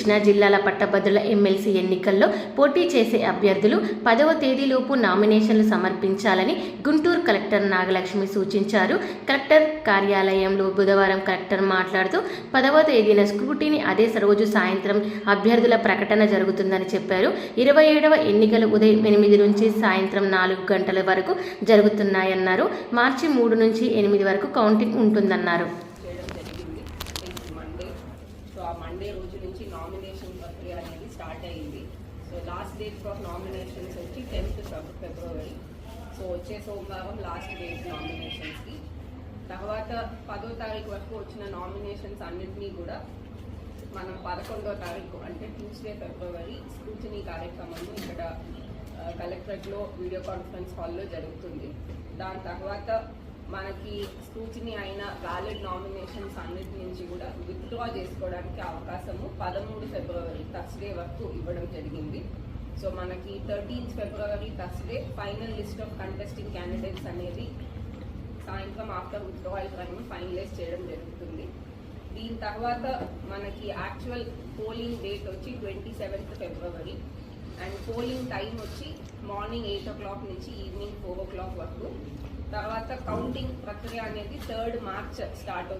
కృష్ణా జిల్లాల పట్టభద్రుల ఎమ్మెల్సీ ఎన్నికల్లో పోటీ చేసే అభ్యర్థులు 10వ తేదీలోపు నామినేషన్లు సమర్పించాలని గుంటూరు కలెక్టర్ నాగలక్ష్మి సూచించారు. కలెక్టర్ కార్యాలయంలో బుధవారం కలెక్టర్ మాట్లాడుతూ 10వ తేదీన స్క్రూటీని అదే రోజు సాయంత్రం అభ్యర్థుల ప్రకటన జరుగుతుందని చెప్పారు. 27వ ఎన్నికలు ఉదయం 8 నుంచి సాయంత్రం 4 గంటల వరకు జరుగుతున్నాయన్నారు. మార్చి 3 నుంచి 8 వరకు కౌంటింగ్ ఉంటుందన్నారు. మండే రోజు నుంచి నామినేషన్ ప్రక్రియ అనేది స్టార్ట్ అయ్యింది. So last date for nominations వచ్చి 10th ఫిబ్రవరి. సో వచ్చే సోమవారం లాస్ట్ డేట్ నామినేషన్స్కి. తర్వాత 10వ తారీఖు వరకు వచ్చిన నామినేషన్స్ అన్నింటినీ కూడా మనం 11వ తారీఖు అంటే ట్యూస్డే ఫిబ్రవరి స్క్రూటినీ కార్యక్రమం ఇక్కడ కలెక్టరేట్లో వీడియో కాన్ఫరెన్స్ హాల్లో జరుగుతుంది. దాని తర్వాత మనకి స్క్రూటినీ అయిన వ్యాలిడ్ నామినేషన్స్ అన్నిటి నుంచి కూడా విత్డ్రా చేసుకోవడానికి అవకాశము 13 ఫిబ్రవరి థర్స్డే వరకు ఇవ్వడం జరిగింది. సో మనకి 13th February Thursday final list of contesting candidates అనేది సాయంత్రం ఆఫ్టర్ విత్డ్రాయల్ టైం ఫైనలైజ్ చేయడం జరుగుతుంది. దీని తర్వాత మనకి యాక్చువల్ పోలింగ్ డేట్ వచ్చి 27th February and polling time వచ్చి మార్నింగ్ 8 o'clock నుంచి ఈవినింగ్ 4 o'clock వరకు. తర్వాత కౌంటింగ్ ప్రక్రియ అనేది 3rd మార్చ్ స్టార్ట్ అవుతుంది.